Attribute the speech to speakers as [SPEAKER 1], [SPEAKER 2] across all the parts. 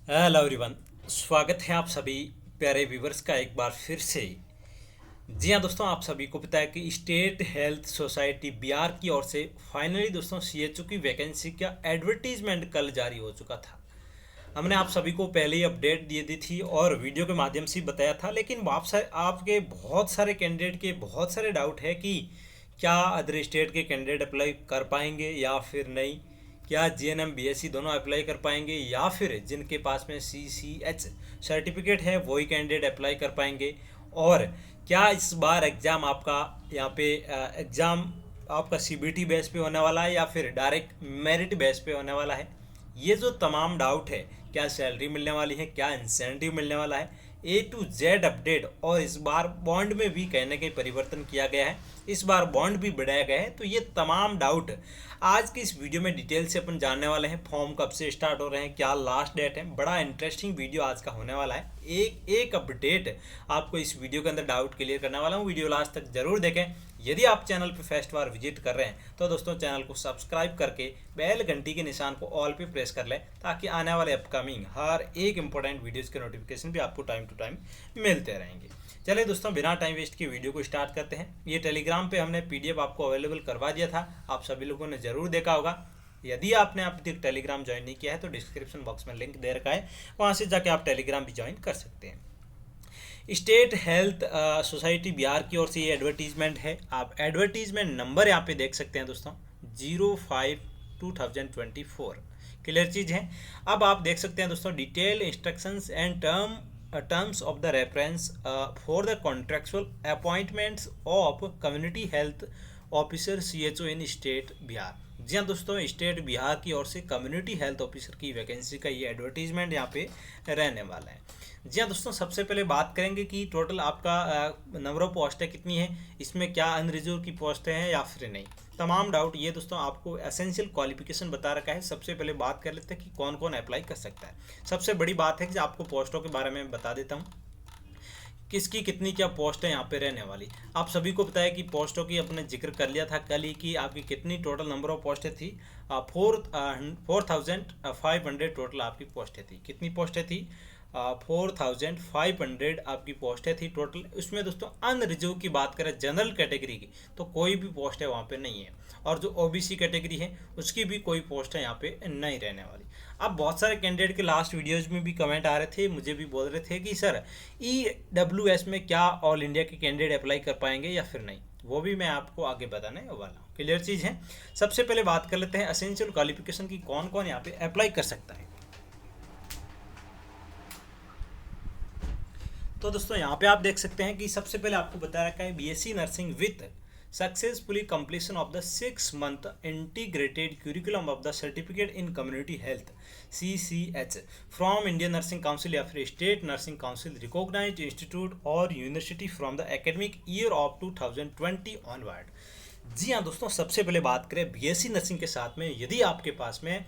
[SPEAKER 1] Hello everyone. स्वागत है आप सभी प्यारे व्यूवर्स का एक बार फिर से। जी हाँ दोस्तों, आप सभी को पता है कि स्टेट हेल्थ सोसाइटी बिहार की ओर से फाइनली दोस्तों सीएचओ की वैकेंसी का एडवर्टीजमेंट कल जारी हो चुका था। हमने आप सभी को पहले ही अपडेट दे दी थी और वीडियो के माध्यम से बताया था, लेकिन आपके बहुत सारे कैंडिडेट के बहुत सारे डाउट है कि क्या अदर स्टेट के कैंडिडेट अप्लाई कर पाएंगे या फिर नहीं, क्या जीएनएम बीएससी दोनों अप्लाई कर पाएंगे या फिर जिनके पास में सीसीएच सर्टिफिकेट है वही कैंडिडेट अप्लाई कर पाएंगे, और क्या इस बार एग्ज़ाम आपका यहाँ पे एग्ज़ाम आपका सीबीटी बेस पे होने वाला है या फिर डायरेक्ट मेरिट बेस पे होने वाला है। ये जो तमाम डाउट है, क्या सैलरी मिलने वाली है, क्या इंसेंटिव मिलने वाला है, ए टू जेड अपडेट। और इस बार बॉन्ड में भी कहीं ना कहीं परिवर्तन किया गया है, इस बार बॉन्ड भी बढ़ाया गया है। तो ये तमाम डाउट आज की इस वीडियो में डिटेल से अपन जानने वाले हैं। फॉर्म कब से स्टार्ट हो रहे हैं, क्या लास्ट डेट है, बड़ा इंटरेस्टिंग वीडियो आज का होने वाला है। एक एक अपडेट आपको इस वीडियो के अंदर डाउट क्लियर करने वाला हूँ। वीडियो लास्ट तक जरूर देखें। यदि आप चैनल पे फर्स्ट बार विजिट कर रहे हैं तो दोस्तों चैनल को सब्सक्राइब करके बेल घंटी के निशान को ऑल पे प्रेस कर लें, ताकि आने वाले अपकमिंग हर एक इंपॉर्टेंट वीडियोस के नोटिफिकेशन भी आपको टाइम टू टाइम मिलते रहेंगे। चलिए दोस्तों, बिना टाइम वेस्ट की वीडियो को स्टार्ट करते हैं। ये टेलीग्राम पे हमने पीडीएफ आपको अवेलेबल करवा दिया था, आप सभी लोगों ने ज़रूर देखा होगा। यदि आपने अभी तक टेलीग्राम ज्वाइन नहीं किया है तो डिस्क्रिप्शन बॉक्स में लिंक दे रखा है, वहाँ से जाके आप टेलीग्राम भी ज्वाइन कर सकते हैं। स्टेट हेल्थ सोसाइटी बिहार की ओर से ये एडवर्टीजमेंट है। आप एडवर्टीजमेंट नंबर यहाँ पे देख सकते हैं दोस्तों, 05/2024। क्लियर चीज़ है। अब आप देख सकते हैं दोस्तों, detail instructions and terms of the reference for the contractual appointments of community health officer CHO in state Bihar. जी हाँ दोस्तों, स्टेट बिहार की ओर से कम्युनिटी हेल्थ ऑफिसर की वैकेंसी का ये एडवर्टीजमेंट यहाँ पे रहने वाला है। जी हाँ दोस्तों, सबसे पहले बात करेंगे कि टोटल आपका नंबर ऑफ पोस्टें कितनी है, इसमें क्या अनरिजर्व की पोस्टें हैं या फिर नहीं। तमाम डाउट ये दोस्तों आपको एसेंशियल क्वालिफिकेशन बता रखा है। सबसे पहले बात कर लेते हैं कि कौन कौन अप्लाई कर सकता है। सबसे बड़ी बात है कि आपको पोस्टों के बारे में बता देता हूँ, किसकी कितनी क्या पोस्ट है यहाँ पे रहने वाली। आप सभी को पता है कि पोस्टों की अपने जिक्र कर लिया था कल ही कि आपकी कितनी टोटल नंबर ऑफ पोस्टें थी। 4500 टोटल आपकी पोस्टें थी। कितनी पोस्टें थी? 4500 आपकी पोस्टें थी टोटल। उसमें दोस्तों अनरिजर्व की बात करें जनरल कैटेगरी की तो कोई भी पोस्ट है वहाँ पे नहीं है, और जो ओबीसी कैटेगरी है उसकी भी कोई पोस्ट है यहाँ पे नहीं रहने वाली। अब बहुत सारे कैंडिडेट के लास्ट वीडियोज में भी कमेंट आ रहे थे, मुझे भी बोल रहे थे कि सर EWS में क्या ऑल इंडिया के कैंडिडेट अप्लाई कर पाएंगे या फिर नहीं। वो भी मैं आपको आगे बताने वाला हूँ। क्लियर चीज़ है। सबसे पहले बात कर लेते हैं एसेंशियल क्वालिफिकेशन की, कौन कौन यहाँ पे अप्लाई कर सकता है। तो दोस्तों यहाँ पे आप देख सकते हैं कि सबसे पहले आपको बता रखा है BSc nursing with successfully completion of the 6 month integrated curriculum of the certificate in community health CCH from Indian nursing council या फिर state nursing council recognized institute और university from the academic year of 2020 onward. जी हाँ दोस्तों, सबसे पहले बात करें बीएससी नर्सिंग के साथ में, यदि आपके पास में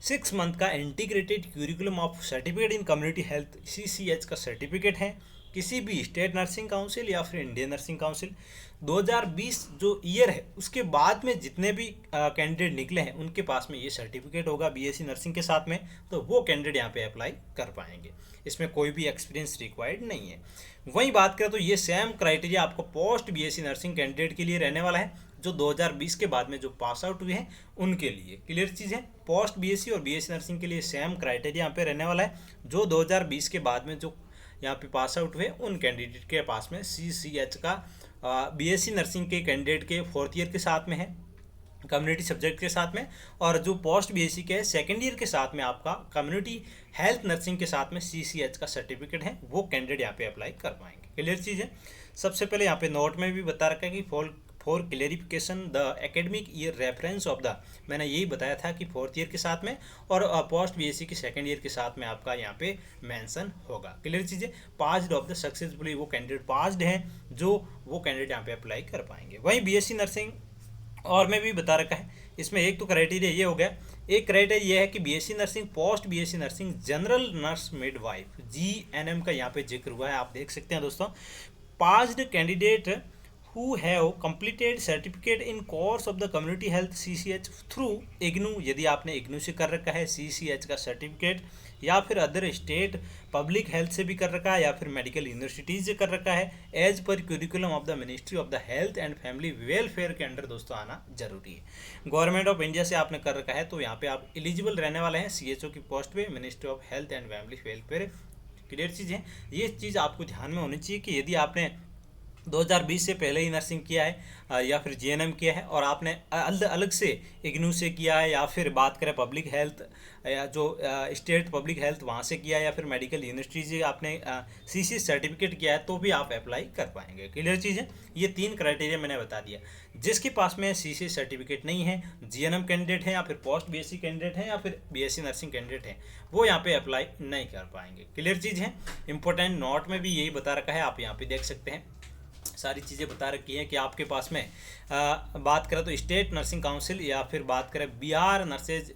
[SPEAKER 1] 6 month का integrated curriculum of certificate in community health CCH का सर्टिफिकेट है किसी भी स्टेट नर्सिंग काउंसिल या फिर इंडियन नर्सिंग काउंसिल 2020 जो ईयर है उसके बाद में जितने भी कैंडिडेट निकले हैं उनके पास में ये सर्टिफिकेट होगा बीएससी नर्सिंग के साथ में, तो वो कैंडिडेट यहाँ पे अप्लाई कर पाएंगे। इसमें कोई भी एक्सपीरियंस रिक्वायर्ड नहीं है। वहीं बात करें तो ये सेम क्राइटेरिया आपको पोस्ट बीएससी नर्सिंग कैंडिडेट के लिए रहने वाला है, जो 2020 के बाद में जो पास आउट हुए हैं उनके लिए। क्लियर चीज़ है। पोस्ट बीएससी और बीएससी नर्सिंग के लिए सेम क्राइटेरिया यहाँ पे रहने वाला है। जो 2020 के बाद में जो यहाँ पे पास आउट हुए उन कैंडिडेट के पास में CCH का बीएससी नर्सिंग के कैंडिडेट के 4th ईयर के साथ में है, कम्युनिटी सब्जेक्ट के साथ में, और जो पोस्ट बीएससी के 2nd ईयर के साथ में आपका कम्युनिटी हेल्थ नर्सिंग के साथ में CCH का सर्टिफिकेट है, वो कैंडिडेट यहाँ पे अप्लाई कर पाएंगे। क्लियर चीज़ है। सबसे पहले यहाँ पे नोट में भी बता रखा है कि for clarification the academic year reference of the, मैंने यही बताया था कि 4th ईयर के साथ में और पोस्ट बीएससी के 2nd ईयर के साथ में आपका यहाँ पे मेंशन होगा। क्लियर चीज़ें। पास्ड ऑफ द सक्सेसफुली, वो कैंडिडेट पास्ड हैं जो वो कैंडिडेट यहाँ पे अप्लाई कर पाएंगे। वहीं बीएससी नर्सिंग और में भी बता रखा है, इसमें एक तो क्राइटेरिया ये हो गया, एक क्राइटेरिया ये है कि BSc nursing post BSc nursing general nurse midwife GNM का यहाँ पे जिक्र हुआ है। आप देख सकते हैं दोस्तों, passed candidate who have completed certificate in course of the community health CCH through IGNU, यदि आपने IGNU से कर रखा है CCH का सर्टिफिकेट, या फिर अदर स्टेट पब्लिक हेल्थ से भी कर रखा है, या फिर मेडिकल यूनिवर्सिटीज से कर रखा है, as per curriculum of the ministry of the health and family welfare के अंडर दोस्तों आना जरूरी है। गवर्नमेंट ऑफ इंडिया से आपने कर रखा है तो यहाँ पे आप एलिजिबल रहने वाले हैं CHO की पोस्ट पे, ministry of health and family welfare. Clear चीज़ है, ये चीज़ आपको ध्यान में होनी चाहिए कि यदि आपने 2020 से पहले ही नर्सिंग किया है या फिर GNM किया है और आपने अलग से IGNU से किया है, या फिर बात करें पब्लिक हेल्थ या जो स्टेट पब्लिक हेल्थ वहाँ से किया है, या फिर मेडिकल यूनिवर्सिटी से आपने CC सर्टिफिकेट किया है, तो भी आप अप्लाई कर पाएंगे। क्लियर चीज़ है, ये 3 क्राइटेरिया मैंने बता दिया। जिसके पास में CC सर्टिफिकेट नहीं है, GNM कैंडिडेट है, या फिर पोस्ट BSc कैंडिडेट है, या फिर BSc नर्सिंग कैंडिडेट है, वो यहाँ पे अप्लाई नहीं कर पाएंगे। क्लियर चीज़ है, इंपॉर्टेंट नोट में भी यही बता रखा है, आप यहाँ पे देख सकते हैं, सारी चीज़ें बता रखी हैं कि आपके पास में बात करें तो स्टेट नर्सिंग काउंसिल, या फिर बात करें बिहार नर्सेज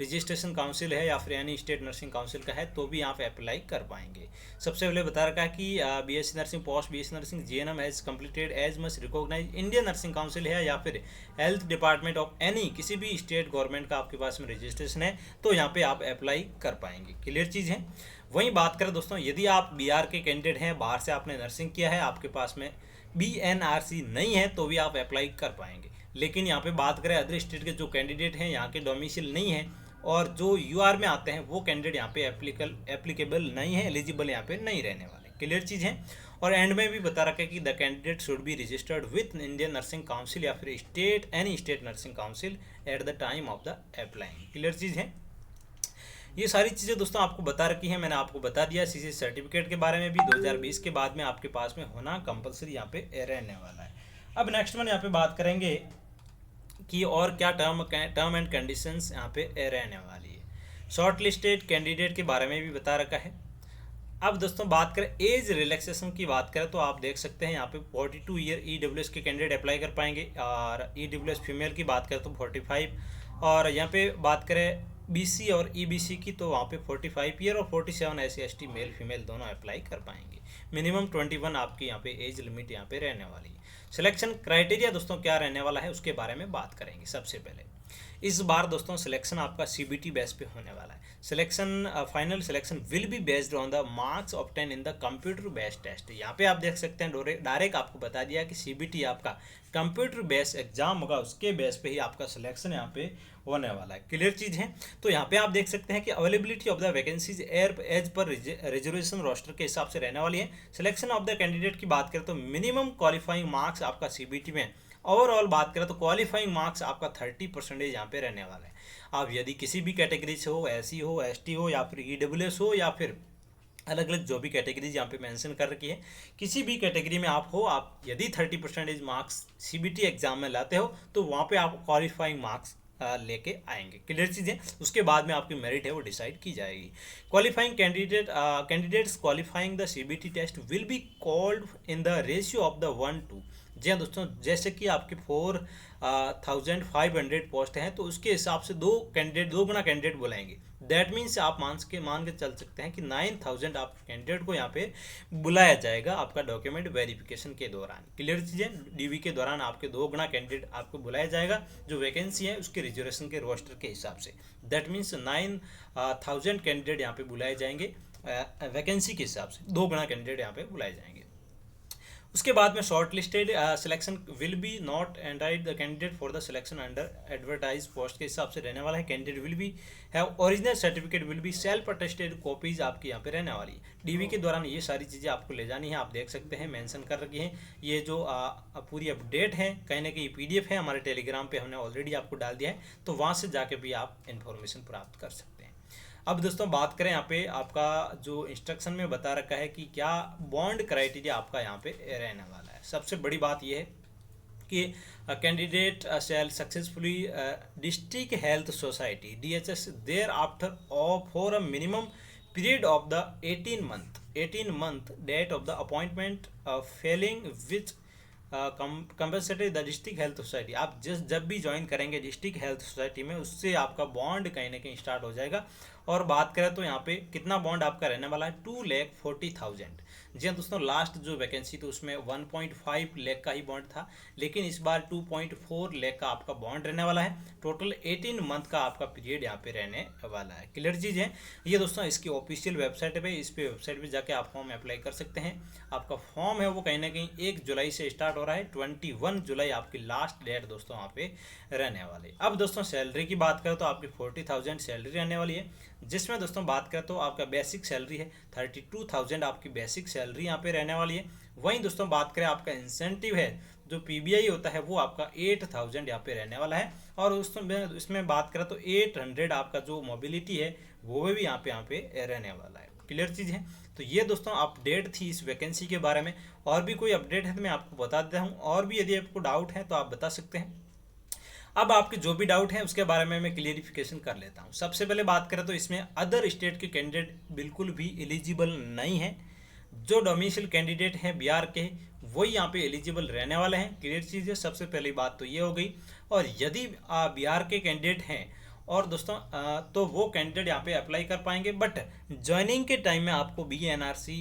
[SPEAKER 1] रजिस्ट्रेशन काउंसिल है, या फिर यानी स्टेट नर्सिंग काउंसिल का है, तो भी यहाँ पे अप्लाई कर पाएंगे। सबसे पहले बता रखा है कि BSc nursing, post BSc nursing, GNM as completed as must recognise Indian nursing council है, या फिर हेल्थ डिपार्टमेंट ऑफ एनी किसी भी स्टेट गवर्नमेंट का आपके पास में रजिस्ट्रेशन है, तो यहाँ पे आप अप्लाई कर पाएंगे। क्लियर चीज़ है। वहीं बात करें दोस्तों, यदि आप बिहार के कैंडिडेट हैं, बाहर से आपने नर्सिंग किया है, आपके पास में BNRC नहीं है, तो भी आप अप्लाई कर पाएंगे। लेकिन यहाँ पे बात करें अदर स्टेट के जो कैंडिडेट हैं, यहाँ के डोमिसाइल नहीं है और जो UR में आते हैं, वो कैंडिडेट यहाँ पे एप्लीकेबल नहीं है, एलिजिबल यहाँ पे नहीं रहने वाले। क्लियर चीज़ है। और एंड में भी बता रखा है कि the candidate should be registered with Indian nursing council या फिर any state nursing council at the time of the applying. Clear चीज़ है। ये सारी चीज़ें दोस्तों आपको बता रखी है, मैंने आपको बता दिया। CC सर्टिफिकेट के बारे में भी 2020 के बाद में आपके पास में होना कंपलसरी यहाँ पे रहने वाला है। अब नेक्स्ट में यहाँ पे बात करेंगे कि और क्या टर्म एंड कंडीशंस यहाँ पे रहने वाली है। शॉर्ट लिस्टेड कैंडिडेट के बारे में भी बता रखा है। अब दोस्तों बात करें एज रिलैक्सेशन की बात करें तो आप देख सकते हैं यहाँ पे 42 ईयर EWS के कैंडिडेट अप्लाई कर पाएंगे, और EWS फीमेल की बात करें तो 45, और यहाँ पे बात करें BC और EBC की तो वहाँ पे 45 ईयर और 47 SC/ST मेल फीमेल दोनों अप्लाई कर पाएंगे। मिनिमम 21 आपकी यहाँ पे एज लिमिट यहाँ पे रहने वाली है। सिलेक्शन क्राइटेरिया दोस्तों क्या रहने वाला है उसके बारे में बात करेंगे। सबसे पहले इस बार दोस्तों सिलेक्शन आपका CBT बेस पे होने वाला है। Selection final selection will be based on the marks obtain in the computer based test. यहाँ पे आप देख सकते हैं डायरेक्ट आपको बता दिया कि CBT आपका कंप्यूटर बेस्ड एग्जाम होगा, उसके बेस पे ही आपका सिलेक्शन यहाँ पे होने वाला है। क्लियर चीज़ है। तो यहाँ पे आप देख सकते हैं कि availability of the vacancies as per reservation roster के हिसाब से रहने वाली है। सिलेक्शन ऑफ द कैंडिडेट की बात करें तो मिनिमम क्वालिफाइंग मार्क्स आपका CBT में, ओवरऑल बात करें तो क्वालिफाइंग मार्क्स आपका 30% यहाँ पे रहने वाला है। आप यदि किसी भी कैटेगरी से हो, SC हो, ST हो, या फिर EWS हो, या फिर अलग अलग जो भी कैटेगरीज यहाँ पे मेंशन कर रखी है, किसी भी कैटेगरी में आप हो, आप यदि 30% मार्क्स CBT एग्जाम में लाते हो तो वहाँ पे आप क्वालिफाइंग मार्क्स लेके आएंगे। क्लियर चीज़ें। उसके बाद में आपकी मेरिट है वो डिसाइड की जाएगी। Qualifying candidates qualifying the CBT test will be called in the ratio of the 1:2। जी हाँ दोस्तों, जैसे कि आपके 4,500 पोस्ट हैं तो उसके हिसाब से दो गुना कैंडिडेट बुलाएंगे। दैट मीन्स आप मान के चल सकते हैं कि 9,000 आप कैंडिडेट को यहाँ पे बुलाया जाएगा आपका डॉक्यूमेंट वेरिफिकेशन के दौरान। क्लियर चीज़ें। DV के दौरान आपके 2 गुना कैंडिडेट आपको बुलाया जाएगा जो वैकेंसी है उसके रिजर्वेशन के रोस्टर के हिसाब से। दैट मीन्स 9,000 कैंडिडेट यहाँ पे बुलाए जाएंगे वैकेंसी के हिसाब से, 2 गुना कैंडिडेट यहाँ पे बुलाए जाएंगे। उसके बाद में short listed selection will be not entitled the candidate for the selection under advertise post के हिसाब से रहने वाला है। Candidate will be have original certificate will be self attested copies आपकी यहाँ पे रहने वाली है। DV के दौरान ये सारी चीज़ें आपको ले जानी है। आप देख सकते हैं मेंशन कर रखी हैं। ये जो पूरी अपडेट है कहीं ना कहीं PDF है, हमारे टेलीग्राम पे हमने ऑलरेडी आपको डाल दिया है, तो वहाँ से जाके भी आप इन्फॉर्मेशन प्राप्त कर सकते हैं। अब दोस्तों बात करें यहाँ पे आपका जो इंस्ट्रक्शन में बता रखा है कि क्या बॉन्ड क्राइटेरिया आपका यहाँ पे रहने वाला है। सबसे बड़ी बात यह है कि candidate shall successfully district health society DHS there after for a minimum period of the 18 month date of the appointment failing which compulsory the district health society. आप जब भी ज्वाइन करेंगे डिस्ट्रिक्ट हेल्थ सोसाइटी में, उससे आपका bond कहीं ना कहीं स्टार्ट हो जाएगा और बात करें तो यहाँ पे कितना बॉन्ड आपका रहने वाला है 2,40,000। जी हाँ दोस्तों, लास्ट जो वैकेंसी थी उसमें 1.5 लाख का ही बॉन्ड था, लेकिन इस बार 2.4 लाख का आपका बॉन्ड रहने वाला है। टोटल 18 मंथ का आपका पीरियड यहाँ पे रहने वाला है। क्लियर चीज़ है ये दोस्तों। इसकी ऑफिशियल वेबसाइट पे, इस पे वेबसाइट पे जाके आप फॉर्म अप्लाई कर सकते हैं। आपका फॉर्म है वो कहीं ना कहीं 1 जुलाई से स्टार्ट हो रहा है, 21 जुलाई आपकी लास्ट डेट दोस्तों वहाँ पे रहने वाली। अब दोस्तों सैलरी की बात करें तो आपकी 40,000 सैलरी रहने वाली है, जिसमें दोस्तों बात करें तो आपका बेसिक सैलरी है 32,000 आपकी बेसिक सैलरी यहाँ पे रहने वाली है। वहीं दोस्तों बात करें आपका इंसेंटिव है जो पीबीआई होता है वो आपका 8,000 यहाँ पे रहने वाला है। और इसमें बात करें तो 800 आपका जो मोबिलिटी है वो भी यहाँ पे रहने वाला है। क्लियर चीज़ है। तो ये दोस्तों अपडेट थी इस वैकेंसी के बारे में। और भी कोई अपडेट है तो मैं आपको बता देता हूँ, और भी यदि आपको डाउट है तो आप बता सकते हैं। अब आपके जो भी डाउट है उसके बारे में मैं क्लियरिफिकेशन कर लेता हूँ। सबसे पहले बात करें तो इसमें अदर स्टेट के कैंडिडेट बिल्कुल भी एलिजिबल नहीं है। जो डोमिसाइल कैंडिडेट हैं बिहार के, वही यहाँ पे एलिजिबल रहने वाले हैं। क्लियर चीज़ है, सबसे पहली बात तो ये हो गई। और यदि बिहार के कैंडिडेट हैं और दोस्तों तो वो कैंडिडेट यहाँ पे अप्लाई कर पाएंगे, बट ज्वाइनिंग के टाइम में आपको BNRC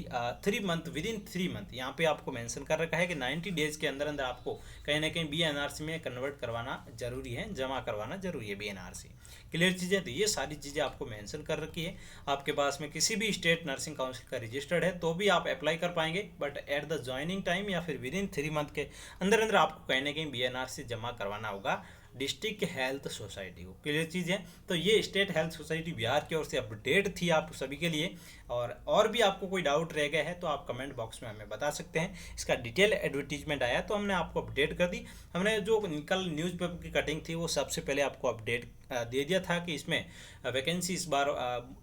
[SPEAKER 1] 3 month, with in 3 month यहाँ पे आपको मेंशन कर रखा है कि 90 डेज के अंदर अंदर आपको कहीं ना कहीं BNRC में कन्वर्ट करवाना जरूरी है, जमा करवाना जरूरी है BNRC। क्लियर चीज़ें, तो ये सारी चीज़ें आपको मेंशन कर रखी है। आपके पास में किसी भी स्टेट नर्सिंग काउंसिल का रजिस्टर्ड है तो भी आप अप्लाई कर पाएंगे, but at the joining time या फिर विद इन 3 मंथ के अंदर अंदर आपको कहीं ना कहीं BNRC जमा करवाना होगा डिस्ट्रिक्ट हेल्थ सोसाइटी को। क्लियर चीज़ है। तो ये स्टेट हेल्थ सोसाइटी बिहार की ओर से अपडेट थी आप सभी के लिए। और भी आपको कोई डाउट रह गया है तो आप कमेंट बॉक्स में हमें बता सकते हैं। इसका डिटेल एडवर्टीजमेंट आया तो हमने आपको अपडेट कर दी। हमने जो कल न्यूज़पेपर की कटिंग थी वो सबसे पहले आपको अपडेट दे दिया था कि इसमें वैकेंसी इस बार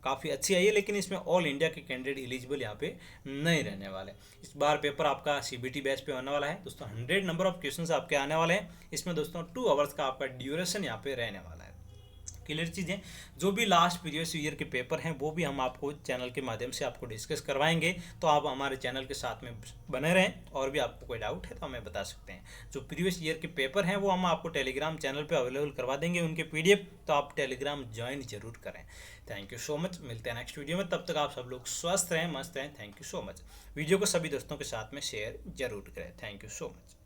[SPEAKER 1] काफ़ी अच्छी आई है, लेकिन इसमें ऑल इंडिया के कैंडिडेट एलिजिबल यहाँ पे नहीं रहने वाले। इस बार पेपर आपका CBT बैच पे होने वाला है दोस्तों। 100 नंबर ऑफ क्वेश्चंस आपके आने वाले हैं। इसमें दोस्तों 2 आवर्स का आपका ड्यूरेशन यहाँ पे रहने वाला है। क्लियर चीज़ें, जो भी लास्ट प्रीवियस ईयर के पेपर हैं वो भी हम आपको चैनल के माध्यम से आपको डिस्कस करवाएंगे। तो आप हमारे चैनल के साथ में बने रहें। और भी आपको कोई डाउट है तो हमें बता सकते हैं। जो प्रीवियस ईयर के पेपर हैं वो हम आपको टेलीग्राम चैनल पे अवेलेबल करवा देंगे उनके PDF, तो आप टेलीग्राम ज्वाइन जरूर करें। Thank you so much. मिलते हैं नेक्स्ट वीडियो में, तब तक आप सब लोग स्वस्थ रहें, मस्त रहें। Thank you so much. Video को सभी दोस्तों के साथ में शेयर जरूर करें। Thank you so much.